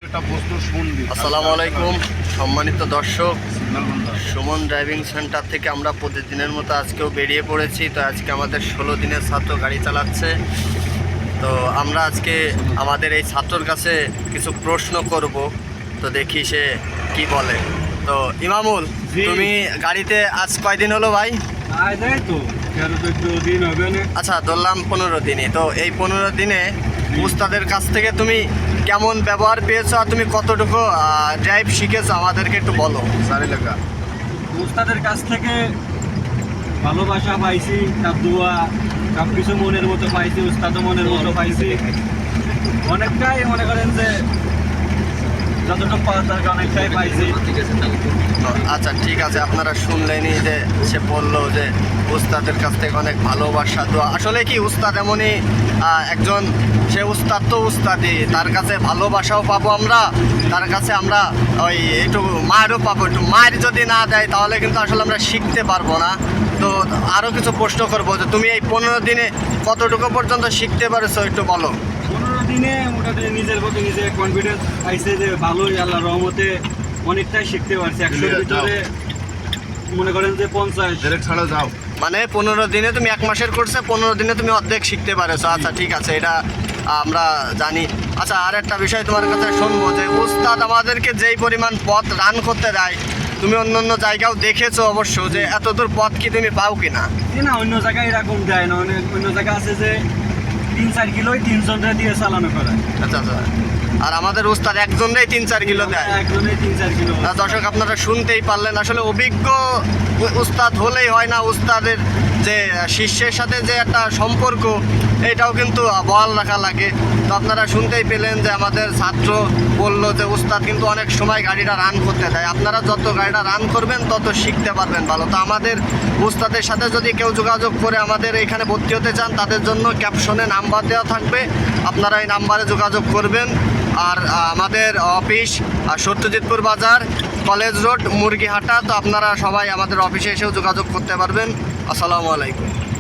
আসসালামু আলাইকুম সম্মানিত দর্শক, সুমন ড্রাইভিং সেন্টার থেকে আমরা প্রতিদিনের মতো আজকেও বেরিয়ে পড়েছি। তো আজকে আমাদের 16 দিনের ছাত্র গাড়ি চালাচ্ছে। তো আমরা আজকে আমাদের এই ছাত্রর কাছে কিছু প্রশ্ন করব, তো দেখি সে কি বলে। তো ইমামুল, তুমি গাড়িতে আজ কয়দিন হলো ভাই? আচ্ছা, ধরলাম 15 দিনই। তো এই 15 দিনে উস্তাদের কাছ থেকে তুমি কেমন ব্যবহার পেয়েছো আর তুমি কতটুকু ড্রাইভ শিখেছো আমাদেরকে একটু বলো। উস্তাদের কাছ থেকে ভালোবাসা পাইছি, তার দোয়া সব কিছু মনের মতো পাইছি, উস্তাদও মনের মতো পাইছি। অনেকটাই মনে করেন যে যতটুকু পাওয়া দরকার অনেকটাই পাইছি। আচ্ছা ঠিক আছে, আপনারা শুনলেনই যে সে বললো যে উস্তাদের কাছ থেকে অনেক ভালোবাসা দোয়া। আসলে কি উস্তাদ এমনই একজন, সে উস্তাদ তো উস্তাদই, তার কাছে ভালোবাসাও পাবো আমরা, তার কাছে আমরা ওই একটু মায়েরও পাবো। একটু মায়ের যদি না দেয় তাহলে কিন্তু আসলে আমরা শিখতে পারবো না। তো আরও কিছু প্রশ্ন করবো যে তুমি এই 15 দিনে কতটুকু পর্যন্ত শিখতে পারছো একটু বলো। 15 দিনে মোটামুটি নিজের প্রতি নিজে কনফিডেন্স পাইছে যে ভালোই, আল্লাহ রহমতে অনেকটাই শিখতে পারছি। 100-এর ভিতরে মনে করেন যে 50 ছাড়া যাও। মানে 15 দিনে তুমি 1 মাসের কোর্সে 15 দিনে তুমি অর্ধেক শিখতে পারেছো। আচ্ছা ঠিক আছে, এটা আমরা জানি। আচ্ছা, আর একটা বিষয় তোমার কাছে শুনবো যে উস্তাদ আমাদেরকে যেই পরিমাণ পথ রান করতে দেয়, তুমি অন্য অন্য জায়গাও দেখেছো অবশ্য, যে এত দূর পথ কি তুমি পাও কিনা? না, অন্য জায়গায় এরকম দেয় না। অন্য জায়গা আছে যে 3-4 কিলোই 3 জনরা দিয়ে চালানো করে। আচ্ছা আচ্ছা, আর আমাদের উস্তাদ একজনেই 3-4 কিলো দেয়। একজনেই 3-4 কিলো। দর্শক আপনারা শুনতেই পারলেন, আসলে অভিজ্ঞ উস্তাদ হলেই হয় না, উস্তাদের যে শিষ্যের সাথে যে একটা সম্পর্ক, এটাও কিন্তু বহাল রাখা লাগে। তো আপনারা শুনতেই পেলেন যে আমাদের ছাত্র বললো যে উস্তাদ কিন্তু অনেক সময় গাড়িটা রান করতে দেয়। আপনারা যত গাড়িটা রান করবেন তত শিখতে পারবেন ভালো। তো আমাদের উস্তাদের সাথে যদি কেউ যোগাযোগ করে আমাদের এখানে ভর্তি হতে চান, তাদের জন্য ক্যাপশনে নাম্বার দেওয়া থাকবে, আপনারা এই নাম্বারে যোগাযোগ করবেন। আর আমাদের অফিস সত্যজিৎপুর বাজার, কলেজ রোড, মুরগিহাটা। তো আপনারা সবাই আমাদের অফিসে এসেও যোগাযোগ করতে পারবেন। আসসালামু আলাইকুম।